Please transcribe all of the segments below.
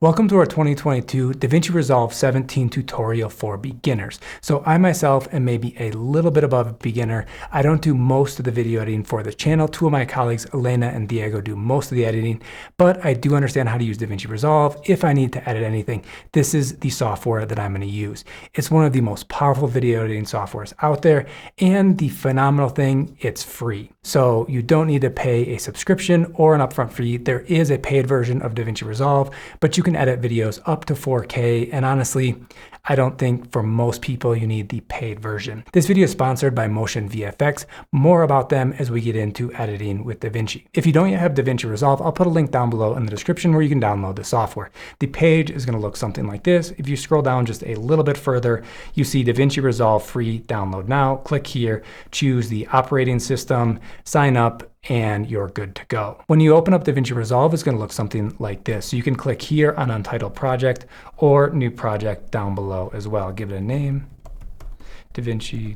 Welcome to our 2022 DaVinci Resolve 17 tutorial for beginners. So I myself am maybe a little bit above a beginner. I don't do most of the video editing for the channel. Two of my colleagues, Elena and Diego, do most of the editing, but I do understand how to use DaVinci Resolve. If I need to edit anything, this is the software that I'm going to use. It's one of the most powerful video editing softwares out there, and the phenomenal thing, it's free. So you don't need to pay a subscription or an upfront fee. There is a paid version of DaVinci Resolve, but you can edit videos up to 4K, and honestly, I don't think for most people you need the paid version. This video is sponsored by MOTIONVFX. More about them as we get into editing with DaVinci. If you don't yet have DaVinci Resolve, I'll put a link down below in the description where you can download the software. The page is going to look something like this. If you scroll down just a little bit further, you see DaVinci Resolve free download now. Click here, choose the operating system, sign up, and you're good to go. When you open up DaVinci Resolve, it's going to look something like this. So you can click here on Untitled Project or New Project down below as well. Give it a name, DaVinci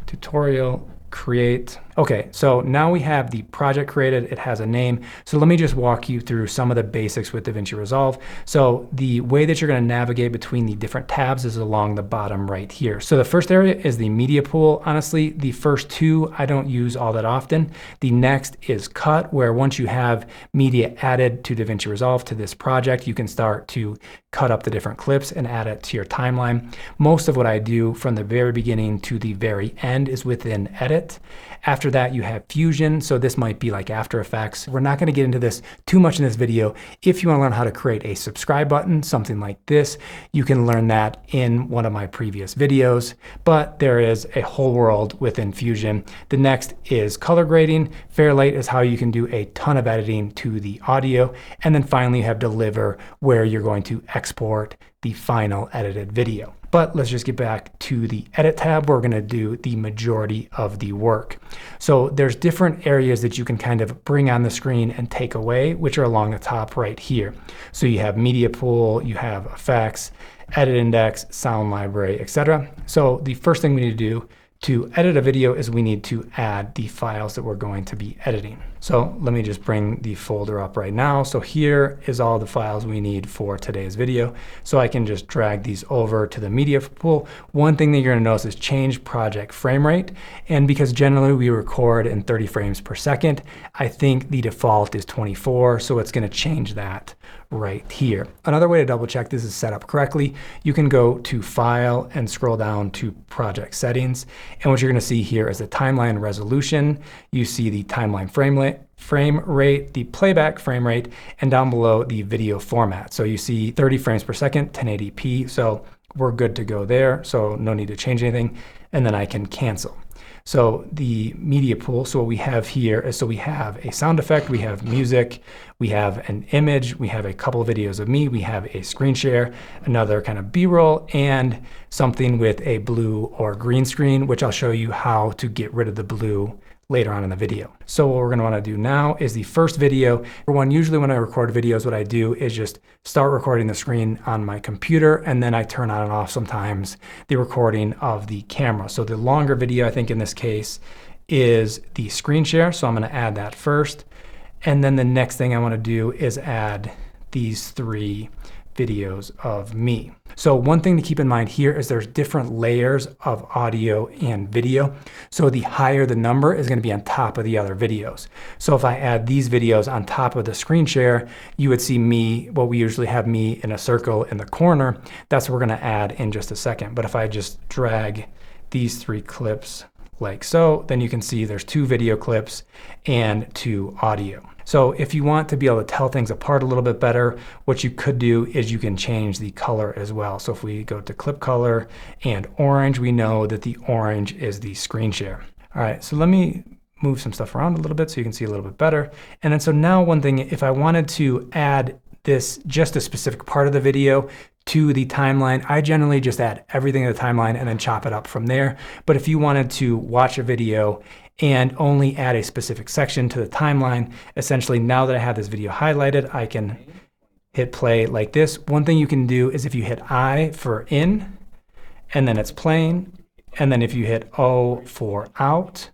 Tutorial, create. Okay, so now we have the project created. It has a name. So let me just walk you through some of the basics with DaVinci Resolve. So the way that you're going to navigate between the different tabs is along the bottom right here. So the first area is the media pool. Honestly, the first two I don't use all that often. The next is cut, where once you have media added to DaVinci Resolve to this project, you can start to cut up the different clips and add it to your timeline. Most of what I do from the very beginning to the very end is within Edit. After that, you have Fusion. So this might be like After Effects. We're not going to get into this too much in this video. If you want to learn how to create a subscribe button, something like this, you can learn that in one of my previous videos, but there is a whole world within Fusion. The next is color grading. Fairlight is how you can do a ton of editing to the audio. And then finally you have Deliver, where you're going to export the final edited video. But let's just get back to the Edit tab. We're going to do the majority of the work. So there's different areas that you can kind of bring on the screen and take away, which are along the top right here. So you have Media Pool, you have Effects, Edit Index, Sound Library, etc. So the first thing we need to do to edit a video is we need to add the files that we're going to be editing. So let me just bring the folder up right now. So here is all the files we need for today's video. So I can just drag these over to the media pool. One thing that you're going to notice is change project frame rate. And because generally we record in 30 frames per second, I think the default is 24. So it's going to change that right here. Another way to double check this is set up correctly. You can go to File and scroll down to Project Settings. And what you're going to see here is the timeline resolution. You see the timeline frame rate, the playback frame rate, and down below the video format. So you see 30 frames per second, 1080p. So we're good to go there. So no need to change anything. And then I can cancel. So the media pool, so what we have here is, so we have a sound effect, we have music, we have an image, we have a couple of videos of me, we have a screen share, another kind of B-roll, and something with a blue or green screen, which I'll show you how to get rid of the blue later on in the video. So what we're going to want to do now is the first video. For one, usually when I record videos, what I do is just start recording the screen on my computer, and then I turn on and off sometimes the recording of the camera. So the longer video, I think in this case, is the screen share. So I'm going to add that first. And then the next thing I want to do is add these three videos of me. So one thing to keep in mind here is there's different layers of audio and video. So the higher the number is going to be on top of the other videos. So if I add these videos on top of the screen share, you would see me, well, we usually have me in a circle in the corner. That's what we're going to add in just a second. But if I just drag these three clips like so, then you can see there's two video clips and two audio. So if you want to be able to tell things apart a little bit better, what you could do is you can change the color as well. So if we go to clip color and orange, we know that the orange is the screen share. All right, so let me move some stuff around a little bit so you can see a little bit better. And then so now one thing, if I wanted to add this, just a specific part of the video to the timeline, I generally just add everything to the timeline and then chop it up from there. But if you wanted to watch a video and only add a specific section to the timeline, essentially now that I have this video highlighted, I can hit play like this. One thing you can do is if you hit I for in, and then it's playing, and then if you hit O for out,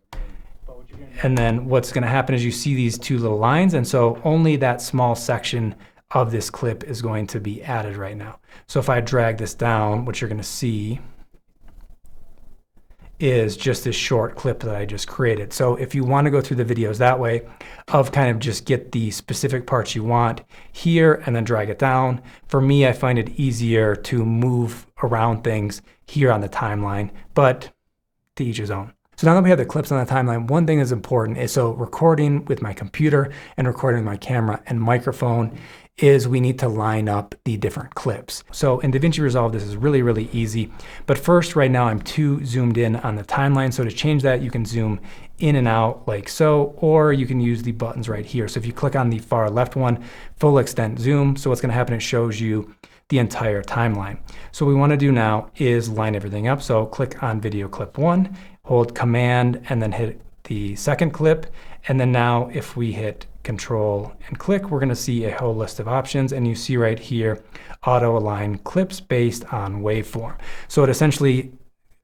and then what's going to happen is you see these two little lines, and so only that small section of this clip is going to be added right now. So if I drag this down, what you're going to see is just this short clip that I just created. So if you want to go through the videos that way of kind of just get the specific parts you want here and then drag it down, for me, I find it easier to move around things here on the timeline, but to each his own. So now that we have the clips on the timeline, one thing that's important is, so recording with my computer and recording with my camera and microphone, is we need to line up the different clips. So in DaVinci Resolve, this is really, really easy. But first, right now, I'm too zoomed in on the timeline. So to change that, you can zoom in and out like so, or you can use the buttons right here. So if you click on the far left one, full extent zoom. So what's gonna happen, it shows you the entire timeline. So what we wanna do now is line everything up. So click on video clip 1, hold Command, and then hit the second clip. And then now if we hit Control and click, we're gonna see a whole list of options, and you see right here, auto align clips based on waveform. So it essentially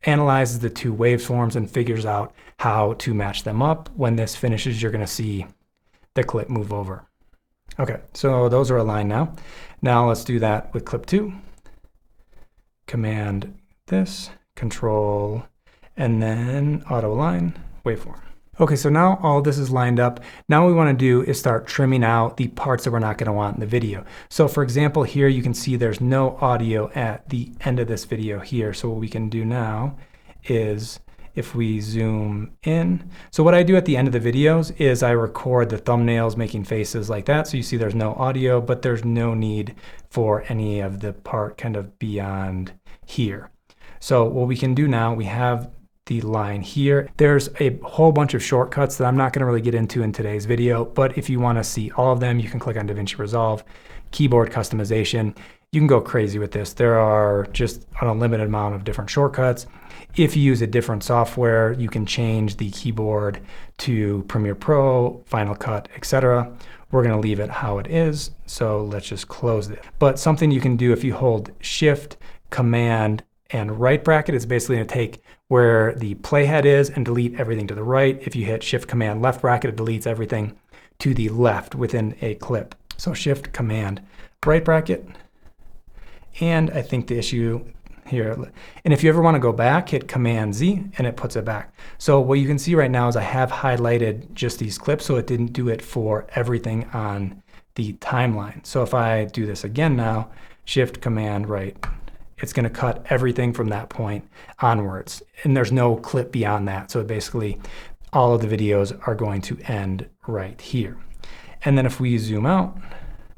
analyzes the two waveforms and figures out how to match them up. When this finishes, you're gonna see the clip move over. Okay, so those are aligned now. Now let's do that with clip 2. Command this, Control, and then auto align waveform. Okay, so now all this is lined up. Now what we want to do is start trimming out the parts that we're not going to want in the video. So for example, here you can see there's no audio at the end of this video here. So what we can do now is, if we zoom in, so what I do at the end of the videos is I record the thumbnails making faces like that. So you see there's no audio, but there's no need for any of the part kind of beyond here. So what we can do now, we have the line here. There's a whole bunch of shortcuts that I'm not going to really get into in today's video, but if you want to see all of them, you can click on DaVinci Resolve, keyboard customization. You can go crazy with this. There are just an unlimited amount of different shortcuts. If you use a different software, you can change the keyboard to Premiere Pro, Final Cut, etc. We're going to leave it how it is, so let's just close it. But something you can do if you hold Shift, Command, and right bracket, is basically going to take where the playhead is and delete everything to the right. If you hit Shift Command left bracket, it deletes everything to the left within a clip. So Shift Command right bracket. And I think the issue here, and if you ever want to go back, hit Command Z and it puts it back. So what you can see right now is I have highlighted just these clips, so it didn't do it for everything on the timeline. So if I do this again now, Shift Command right, it's going to cut everything from that point onwards. And there's no clip beyond that. So basically, all of the videos are going to end right here. And then if we zoom out,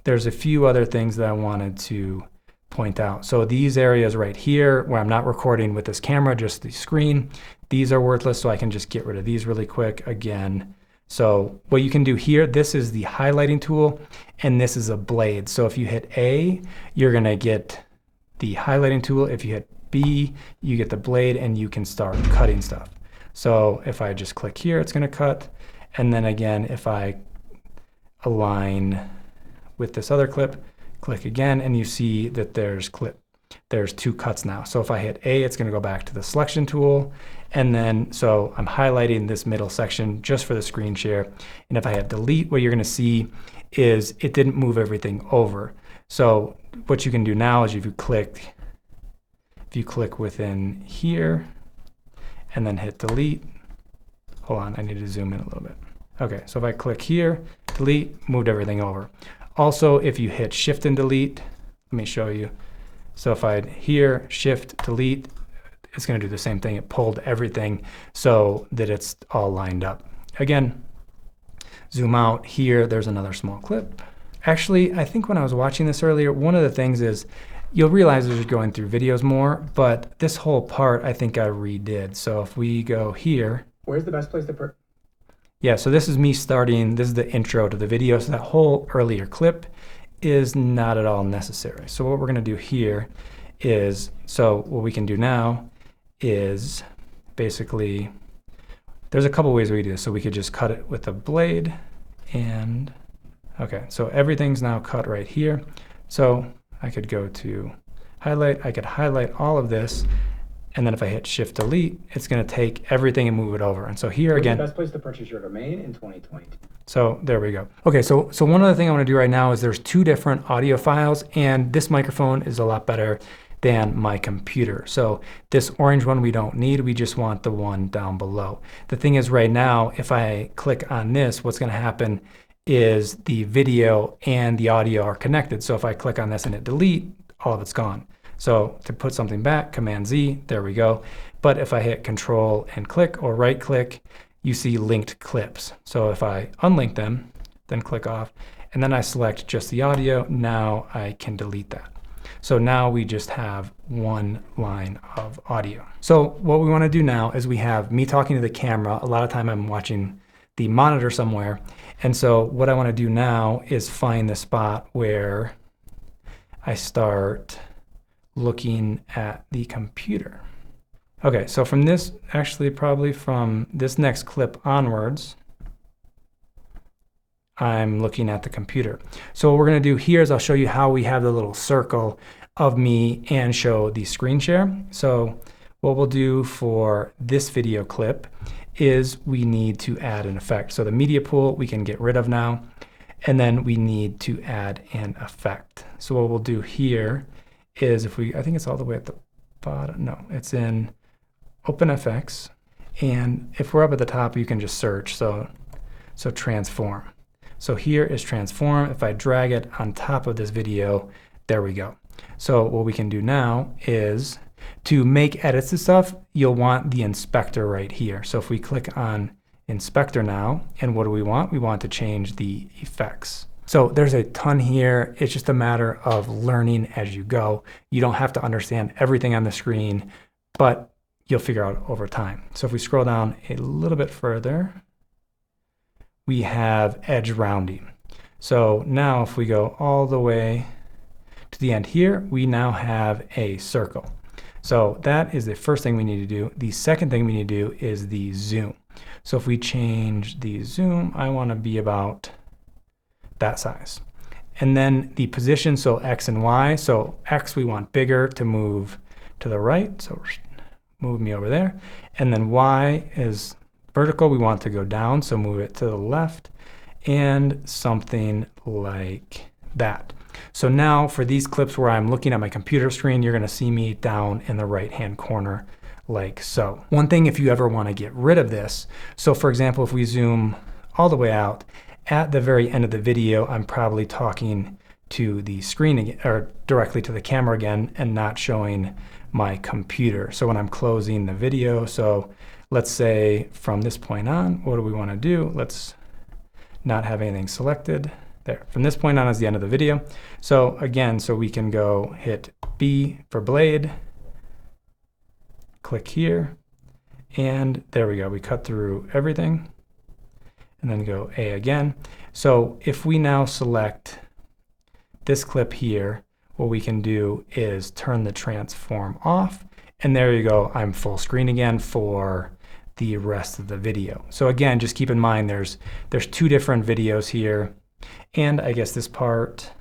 there's a few other things that I wanted to point out. So these areas right here, where I'm not recording with this camera, just the screen, these are worthless. So I can just get rid of these really quick again. So what you can do here, this is the highlighting tool, and this is a blade. So if you hit A, you're going to get the highlighting tool. If you hit B, you get the blade and you can start cutting stuff. So if I just click here, it's going to cut. And then again, if I align with this other clip, click again, and you see that there's two cuts now. So if I hit A, it's going to go back to the selection tool. And then, so I'm highlighting this middle section just for the screen share. And if I hit delete, what you're going to see is it didn't move everything over. So what you can do now is if you click within here and then hit delete, hold on, I need to zoom in a little bit. Okay, so if I click here, delete, moved everything over. Also, if you hit Shift and delete, let me show you. So if I here, Shift, delete, it's going to do the same thing. It pulled everything so that it's all lined up. Again, zoom out here, there's another small clip. Actually, I think when I was watching this earlier, one of the things is you'll realize as you're going through videos more, but this whole part I think I redid. So if we go here. Where's the best place to put? Yeah, so this is me starting, this is the intro to the video. So that whole earlier clip is not at all necessary. So what we're going to do here is, so what we can do now is basically, there's a couple ways we do this. So we could just cut it with a blade and, okay, so everything's now cut right here. So I could go to highlight, I could highlight all of this, and then if I hit Shift Delete, it's going to take everything and move it over. And so here again, the best place to purchase your domain in 2020. So there we go. Okay, so one other thing I want to do right now is there's two different audio files, and this microphone is a lot better than my computer. So this orange one we don't need, we just want the one down below. The thing is right now, if I click on this, what's going to happen is the video and the audio are connected. So if I click on this and hit delete, all of it's gone. So to put something back, Command Z, there we go. But if I hit Control and click or right click, you see linked clips. So if I unlink them, then click off, and then I select just the audio, now I can delete that. So now we just have one line of audio. So what we want to do now is we have me talking to the camera. A lot of time I'm watching the monitor somewhere. And so what I want to do now is find the spot where I start looking at the computer. Okay, so from this, actually probably from this next clip onwards, I'm looking at the computer. So what we're going to do here is I'll show you how we have the little circle of me and show the screen share. So what we'll do for this video clip is we need to add an effect. So the media pool we can get rid of now, and then we need to add an effect. So what we'll do here is if we, I think it's all the way at the bottom. No, it's in OpenFX. And if we're up at the top, you can just search. So transform. So here is transform. If I drag it on top of this video, there we go. So what we can do now is to make edits to stuff, you'll want the inspector right here. So if we click on inspector now, and what do we want? We want to change the effects. So there's a ton here. It's just a matter of learning as you go. You don't have to understand everything on the screen, but you'll figure out over time. So if we scroll down a little bit further, we have edge rounding. So now if we go all the way to the end here, we now have a circle. So that is the first thing we need to do. The second thing we need to do is the zoom. So if we change the zoom, I want to be about that size. And then the position, so X and Y. So X we want bigger to move to the right, so move me over there. And then Y is vertical, we want to go down, so move it to the left, and something like that. So now for these clips where I'm looking at my computer screen, you're going to see me down in the right-hand corner like so. One thing if you ever want to get rid of this, so for example, if we zoom all the way out, at the very end of the video, I'm probably talking to the screen again, or directly to the camera again, and not showing my computer. So when I'm closing the video, so let's say from this point on, what do we want to do? Let's not have anything selected. There, from this point on is the end of the video. So again, so we can go hit B for blade, click here, and there we go. We cut through everything, and then go A again. So if we now select this clip here, what we can do is turn the transform off, and there you go. I'm full screen again for the rest of the video. So again, just keep in mind there's two different videos here. And I guess this part,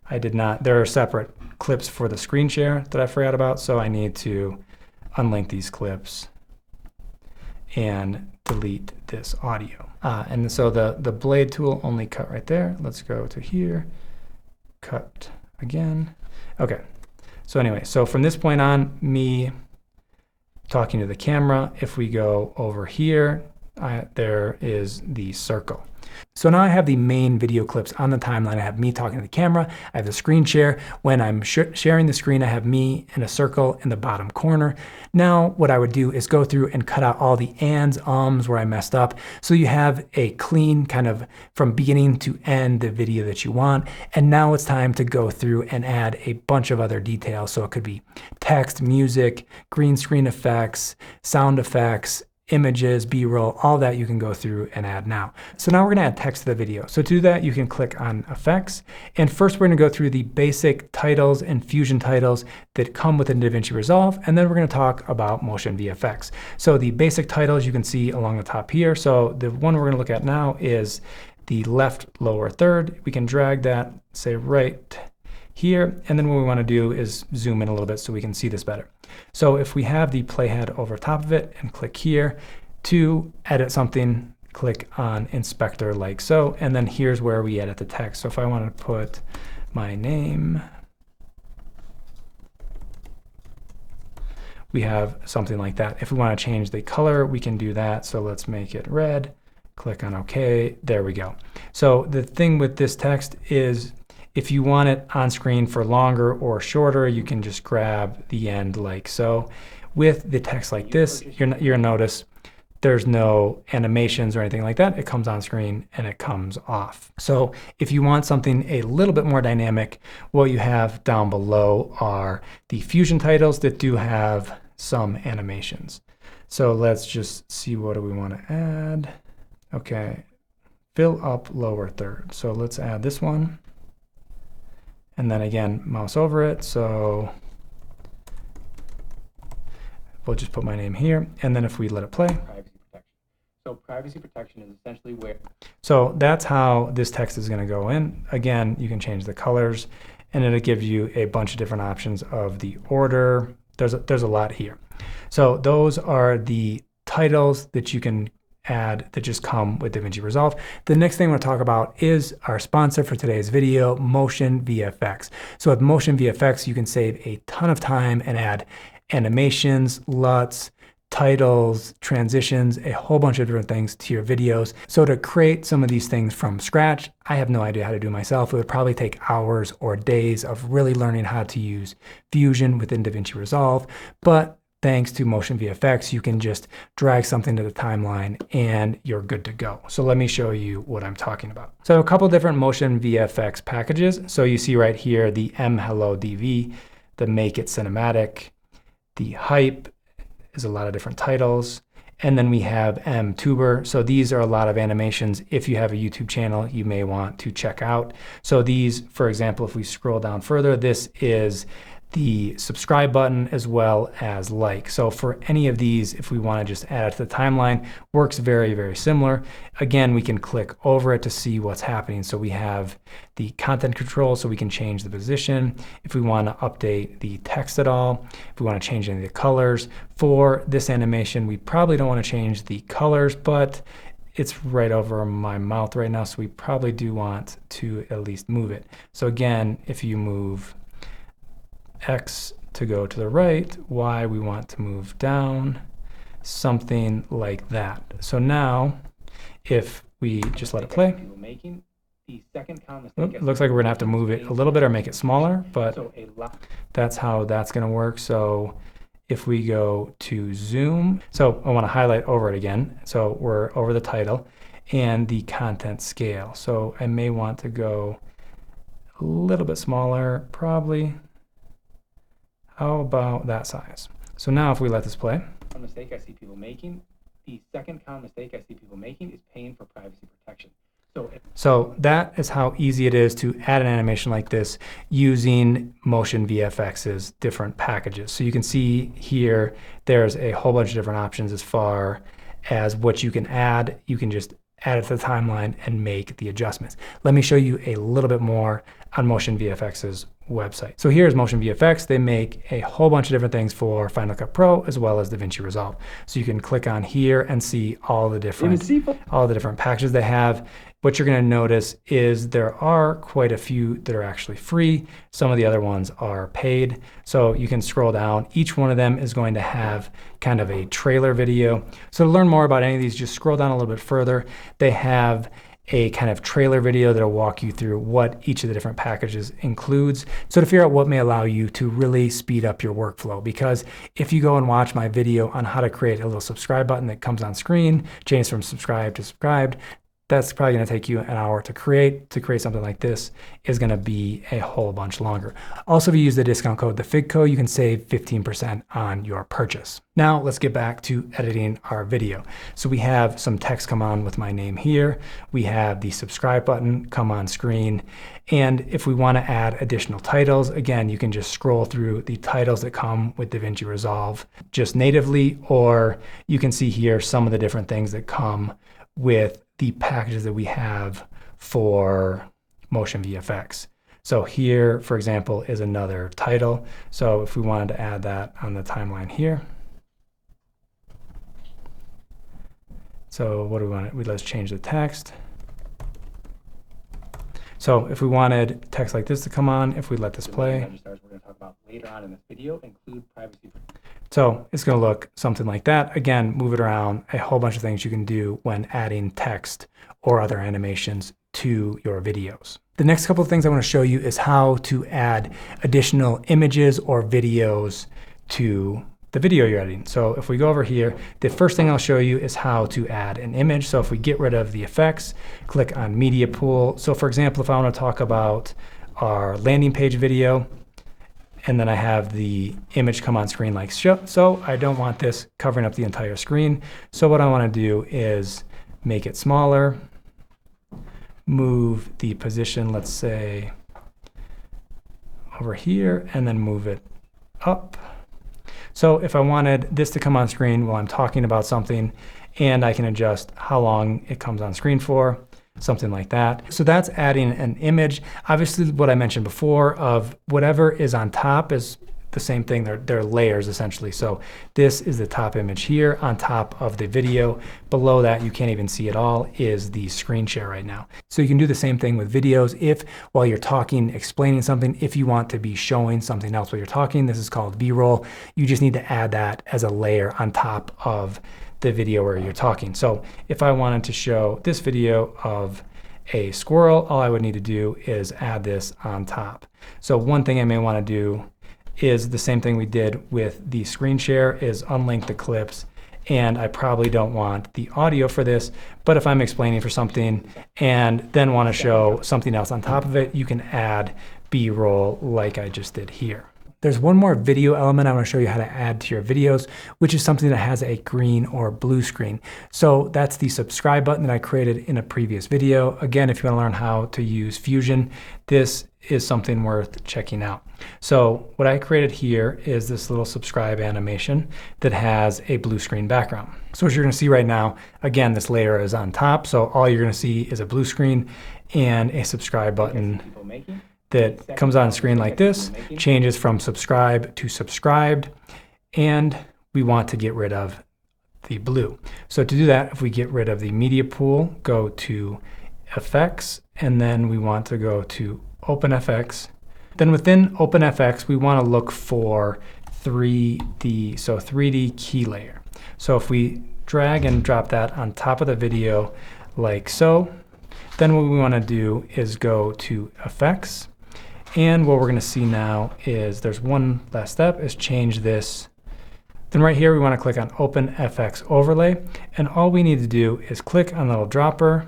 I did not, there are separate clips for the screen share that I forgot about, so I need to unlink these clips and delete this audio. And so the blade tool only cut right there. Let's go to here, cut again. Okay, so anyway, so from this point on, me talking to the camera, if we go over here, there is the circle. So now I have the main video clips on the timeline. I have me talking to the camera. I have the screen share. When I'm sharing the screen, I have me in a circle in the bottom corner. Now what I would do is go through and cut out all the ands, ums where I messed up. So you have a clean kind of from beginning to end the video that you want. And now it's time to go through and add a bunch of other details. So it could be text, music, green screen effects, sound effects, images, B-roll, all that you can go through and add now. So now we're going to add text to the video. So to do that, you can click on effects. And first we're going to go through the basic titles and fusion titles that come within DaVinci Resolve. And then we're going to talk about MOTIONVFX. So the basic titles you can see along the top here. So the one we're going to look at now is the left lower third. We can drag that, say right here. And then what we want to do is zoom in a little bit so we can see this better. So if we have the playhead over top of it and click here to edit something, click on inspector like so, and then here's where we edit the text. So if I want to put my name, we have something like that. If we want to change the color, we can do that. So let's make it red, click on OK, there we go. So the thing with this text is if you want it on screen for longer or shorter, you can just grab the end like so. With the text like this, you're gonna notice there's no animations or anything like that. It comes on screen and it comes off. So if you want something a little bit more dynamic, what you have down below are the Fusion titles that do have some animations. So let's just see, what do we want to add? Okay, fill up lower third. So let's add this one. And then again, mouse over it. So we'll just put my name here. And then if we let it play. Privacy protection. So privacy protection is essentially where. So that's how this text is going to go in. Again, you can change the colors and it'll give you a bunch of different options of the order. There's a lot here. So those are the titles that you can add that just come with DaVinci Resolve. The next thing I want to talk about is our sponsor for today's video, MOTIONVFX. So with MOTIONVFX, you can save a ton of time and add animations, LUTs, titles, transitions, a whole bunch of different things to your videos. So to create some of these things from scratch, I have no idea how to do myself. It would probably take hours or days of really learning how to use Fusion within DaVinci Resolve. But thanks to MOTIONVFX, you can just drag something to the timeline and you're good to go. So let me show you what I'm talking about. So a couple different MOTIONVFX packages. So you see right here, the mHelloDV, the Make It Cinematic, the Hype is a lot of different titles. And then we have mTuber. So these are a lot of animations. If you have a YouTube channel, you may want to check out. So these, for example, if we scroll down further, this is the subscribe button as well as like. So for any of these, if we want to just add it to the timeline, works very, very similar. Again, we can click over it to see what's happening. So we have the content control, so we can change the position. If we want to update the text at all, if we want to change any of the colors. For this animation, we probably don't want to change the colors, but it's right over my mouth right now, so we probably do want to at least move it. So again, if you move X to go to the right, Y we want to move down, something like that. So now, if we just let it play, it looks like we're gonna have to move it a little bit or make it smaller, but that's how that's gonna work. So if we go to zoom, so I wanna highlight over it again. So we're over the title and the content scale. So I may want to go a little bit smaller, probably. How about that size? So now if we let this play. A mistake I see people making, the second common mistake I see people making is paying for privacy protection. So that is how easy it is to add an animation like this using MOTIONVFX's different packages. So you can see here, there's a whole bunch of different options as far as what you can add. You can just add it to the timeline and make the adjustments. Let me show you a little bit more on MOTIONVFX's website. So here's MOTIONVFX. They make a whole bunch of different things for Final Cut Pro as well as DaVinci Resolve. So you can click on here and see all the different packages they have. What you're going to notice is there are quite a few that are actually free. Some of the other ones are paid. So you can scroll down. Each one of them is going to have kind of a trailer video. So to learn more about any of these, just scroll down a little bit further. They have a kind of trailer video that'll walk you through what each of the different packages includes. So to figure out what may allow you to really speed up your workflow, because if you go and watch my video on how to create a little subscribe button that comes on screen, change from subscribe to subscribed, that's probably going to take you an hour to create. To create something like this is going to be a whole bunch longer. Also, if you use the discount code TheFigCo, you can save 15% on your purchase. Now let's get back to editing our video. So we have some text come on with my name here. We have the subscribe button come on screen. And if we want to add additional titles, again, you can just scroll through the titles that come with DaVinci Resolve just natively, or you can see here some of the different things that come with the packages that we have for MOTIONVFX. So here, for example, is another title. So if we wanted to add that on the timeline here, So what do we want? Let's change the text. So if we wanted text like this to come on, if we let this play. We're going to talk about later on in this video, include privacy. So it's going to look something like that. Again, move it around, a whole bunch of things you can do when adding text or other animations to your videos. The next couple of things I want to show you is how to add additional images or videos to the video you're editing. So if we go over here, the first thing I'll show you is how to add an image. So if we get rid of the effects, click on media pool. So for example, if I want to talk about our landing page video, and then I have the image come on screen like so, I don't want this covering up the entire screen. So what I want to do is make it smaller, move the position, let's say over here, and then move it up. So if I wanted this to come on screen while I'm talking about something, and I can adjust how long it comes on screen for, something like that. So that's adding an image. Obviously, what I mentioned before of whatever is on top is the same thing. They're layers essentially. So this is the top image here on top of the video. Below that, you can't even see it all, is the screen share right now. So you can do the same thing with videos. If while you're talking, explaining something, if you want to be showing something else while you're talking, this is called B-roll. You just need to add that as a layer on top of the video where you're talking. So if I wanted to show this video of a squirrel, all I would need to do is add this on top. So one thing I may want to do is the same thing we did with the screen share, is unlink the clips. And I probably don't want the audio for this, but if I'm explaining for something and then want to show something else on top of it, you can add B-roll like I just did here. There's one more video element I want to show you how to add to your videos, which is something that has a green or blue screen. So that's the subscribe button that I created in a previous video. Again, if you want to learn how to use Fusion, this is something worth checking out. So what I created here is this little subscribe animation that has a blue screen background. So as you're going to see right now, again, this layer is on top. So all you're going to see is a blue screen and a subscribe button that comes on screen like this, changes from subscribe to subscribed, and we want to get rid of the blue. So to do that, if we get rid of the media pool, go to effects, and then we want to go to OpenFX. Then within OpenFX, we want to look for 3D, so 3D key layer. So if we drag and drop that on top of the video like so, then what we want to do is go to effects. And what we're going to see now is there's one last step, is change this. Then right here, we want to click on OpenFX overlay. And all we need to do is click on the little dropper,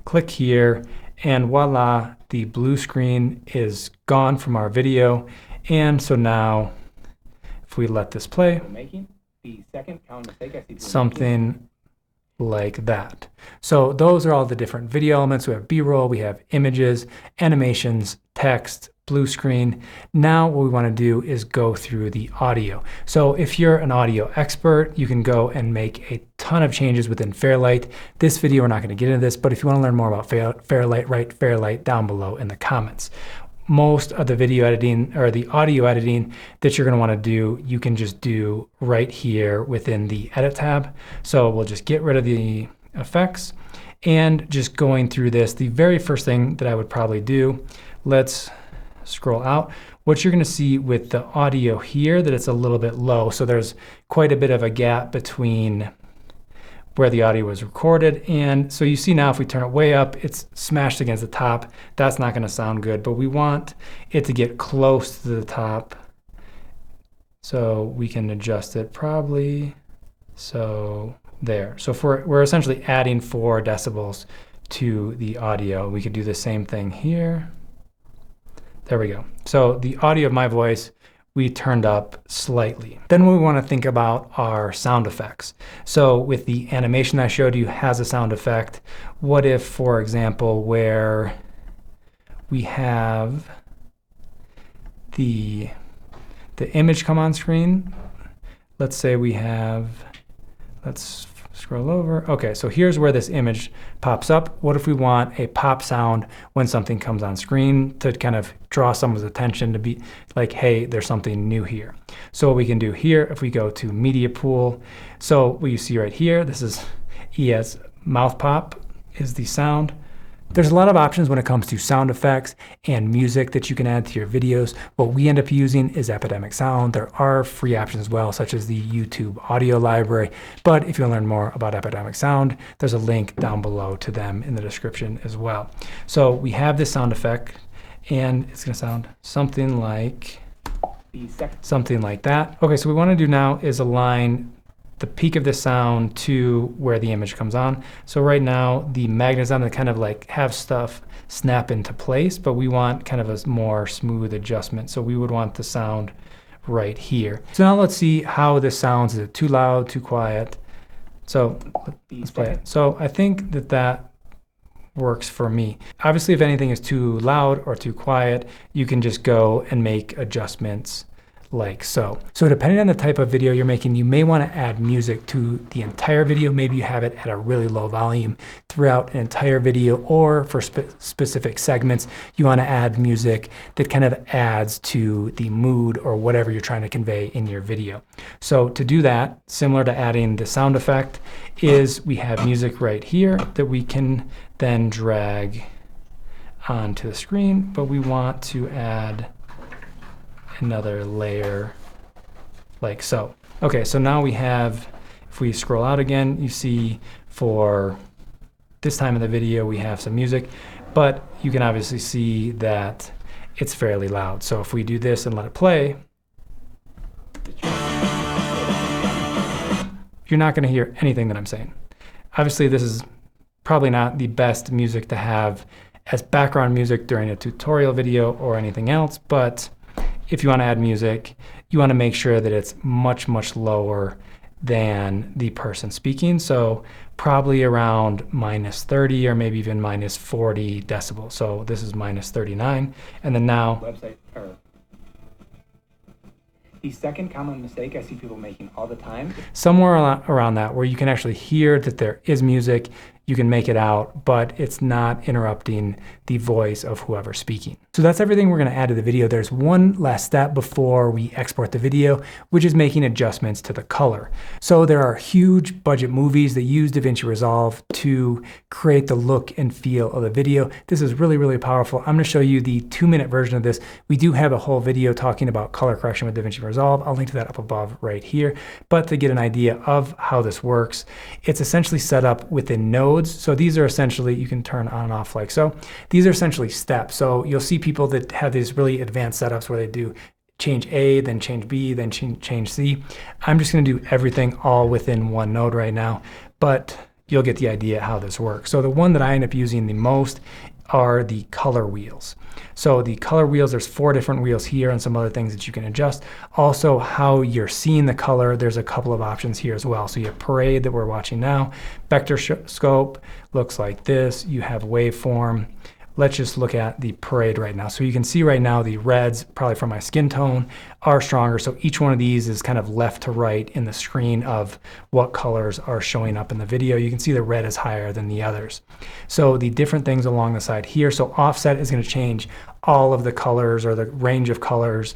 click here, and voila, the blue screen is gone from our video. And so now, if we let this play, something like that. So those are all the different video elements. We have B-roll, we have images, animations, text, blue screen. Now what we want to do is go through the audio. So if you're an audio expert, you can go and make a ton of changes within Fairlight. This video, we're not going to get into this, but if you want to learn more about Fairlight, write Fairlight down below in the comments. Most of the video editing or the audio editing that you're going to want to do, you can just do right here within the edit tab. So we'll just get rid of the effects and just going through this. The very first thing that I would probably do, let's scroll out. What you're going to see with the audio here, that it's a little bit low. So there's quite a bit of a gap between where the audio was recorded. And so you see now if we turn it way up, it's smashed against the top. That's not going to sound good, but we want it to get close to the top. So we can adjust it probably. So there. So if we're essentially adding 4 decibels to the audio. We could do the same thing here. There we go. So the audio of my voice, we turned up slightly. Then we want to think about our sound effects. So with the animation I showed you has a sound effect. What if, for example, where we have the image come on screen, let's say we have, let's scroll over. Okay, so here's where this image pops up. What if we want a pop sound when something comes on screen to kind of draw someone's attention, to be like, hey, there's something new here. So what we can do here, if we go to media pool, so what you see right here, this is mouth pop is the sound. There's a lot of options when it comes to sound effects and music that you can add to your videos. What we end up using is Epidemic Sound. There are free options as well, such as the YouTube audio library. But if you want to learn more about Epidemic Sound, there's a link down below to them in the description as well. So we have this sound effect, and it's going to sound something like that. Okay, so what we want to do now is align the peak of the sound to where the image comes on. So right now the magnet's on to kind of like have stuff snap into place, but we want kind of a more smooth adjustment. So we would want the sound right here. So now let's see how this sounds. Is it too loud, too quiet? So let's play it. So I think that works for me. Obviously, if anything is too loud or too quiet, you can just go and make adjustments like so. So depending on the type of video you're making, you may want to add music to the entire video. Maybe you have it at a really low volume throughout an entire video, or for specific segments, you want to add music that kind of adds to the mood or whatever you're trying to convey in your video. So to do that, similar to adding the sound effect, is we have music right here that we can then drag onto the screen, but we want to add another layer like so. Okay, so now we have, if we scroll out again, you see for this time of the video we have some music, but you can obviously see that it's fairly loud. So if we do this and let it play, you're not going to hear anything that I'm saying. Obviously, this is probably not the best music to have as background music during a tutorial video or anything else, but if you want to add music, you want to make sure that it's much, much lower than the person speaking. So probably around -30 or maybe even -40 decibels. So this is -39. And then now, the second common mistake I see people making all the time, somewhere around that, where you can actually hear that there is music, you can make it out, but it's not interrupting the voice of whoever's speaking. So that's everything we're going to add to the video. There's one last step before we export the video, which is making adjustments to the color. So there are huge budget movies that use DaVinci Resolve to create the look and feel of the video. This is really, really powerful. I'm going to show you the 2-minute version of this. We do have a whole video talking about color correction with DaVinci Resolve. I'll link to that up above right here. But to get an idea of how this works, it's essentially set up within nodes. So these are essentially, you can turn on and off like so. These are essentially steps. So you'll see people that have these really advanced setups where they do change A, then change B, then change C. I'm just going to do everything all within one node right now, but you'll get the idea how this works. So the one that I end up using the most are the color wheels. So the color wheels, there's 4 different wheels here and some other things that you can adjust. Also, how you're seeing the color, there's a couple of options here as well. So you have parade that we're watching now, vector scope looks like this, you have waveform. Let's just look at the parade right now. So you can see right now the reds, probably from my skin tone, are stronger. So each one of these is kind of left to right in the screen of what colors are showing up in the video. You can see the red is higher than the others. So the different things along the side here. So offset is going to change all of the colors or the range of colors.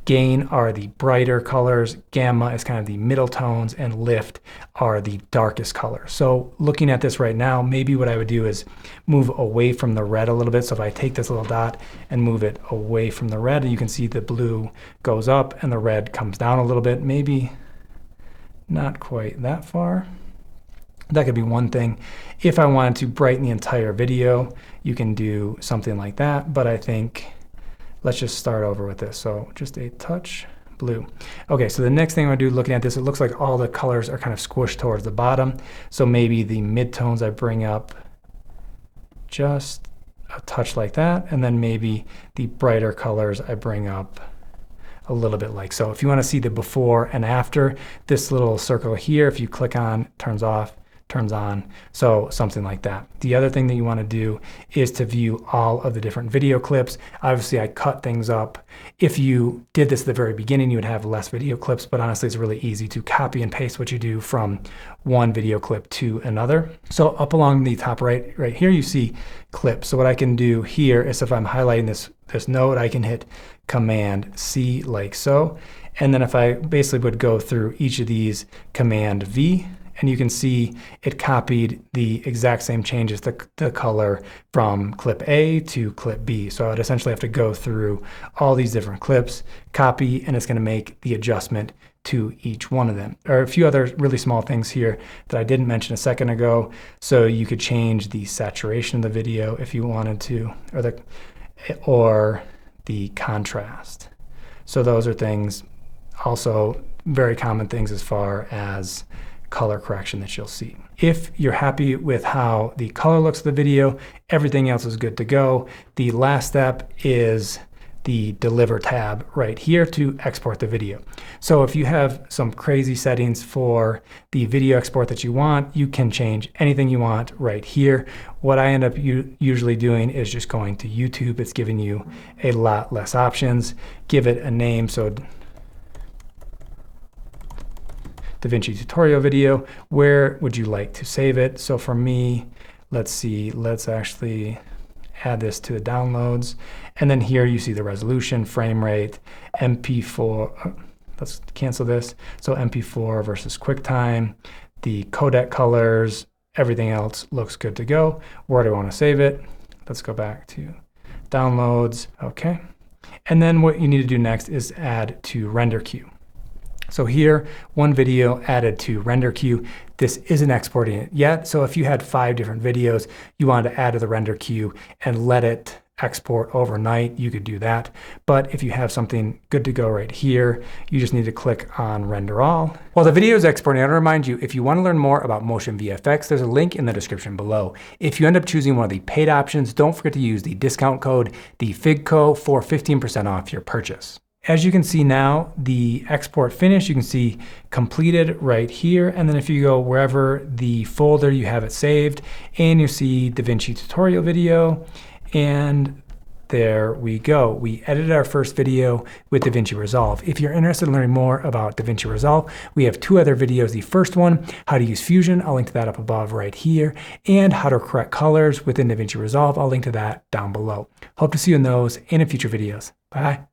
Gain are the brighter colors, gamma is kind of the middle tones, and lift are the darkest colors. So looking at this right now, maybe what I would do is move away from the red a little bit. So if I take this little dot and move it away from the red, you can see the blue goes up and the red comes down a little bit, maybe not quite that far. That could be one thing. If I wanted to brighten the entire video, you can do something like that, but I think let's just start over with this. So just a touch blue. Okay, so the next thing I'm gonna do looking at this, it looks like all the colors are kind of squished towards the bottom. So maybe the midtones I bring up just a touch like that, and then maybe the brighter colors I bring up a little bit like so. If you wanna see the before and after, this little circle here, if you click on, turns off, turns on, so something like that. The other thing that you want to do is to view all of the different video clips. Obviously, I cut things up. If you did this at the very beginning, you would have less video clips, but honestly, it's really easy to copy and paste what you do from one video clip to another. So up along the top right here, you see clips. So what I can do here is if I'm highlighting this node, I can hit Command C like so. And then if I basically would go through each of these, Command V, and you can see it copied the exact same changes, the color from clip A to clip B. So I would essentially have to go through all these different clips, copy, and it's going to make the adjustment to each one of them. There are a few other really small things here that I didn't mention a second ago. So you could change the saturation of the video if you wanted to, or the contrast. So those are things, also very common things as far as color correction that you'll see. If you're happy with how the color looks of the video, everything else is good to go. The last step is the Deliver tab right here to export the video. So if you have some crazy settings for the video export that you want, you can change anything you want right here. What I end up usually doing is just going to YouTube. It's giving you a lot less options. Give it a name. So DaVinci tutorial video. Where would you like to save it? So for me, let's see, let's actually add this to the downloads. And then here you see the resolution, frame rate, MP4. Let's cancel this. So MP4 versus QuickTime, the codec colors, everything else looks good to go. Where do I want to save it? Let's go back to downloads. Okay. And then what you need to do next is add to render queue. So here, one video added to render queue. This isn't exporting it yet. So if you had 5 different videos you wanted to add to the render queue and let it export overnight, you could do that. But if you have something good to go right here, you just need to click on render all. While the video is exporting, I want to remind you, if you want to learn more about MOTIONVFX, there's a link in the description below. If you end up choosing one of the paid options, don't forget to use the discount code TheFigCo for 15% off your purchase. As you can see now, the export finished, you can see completed right here. And then if you go wherever the folder you have it saved, and you see DaVinci tutorial video, and there we go. We edited our first video with DaVinci Resolve. If you're interested in learning more about DaVinci Resolve, we have 2 other videos. The first one, how to use Fusion, I'll link to that up above right here, and how to correct colors within DaVinci Resolve, I'll link to that down below. Hope to see you in those and in future videos. Bye.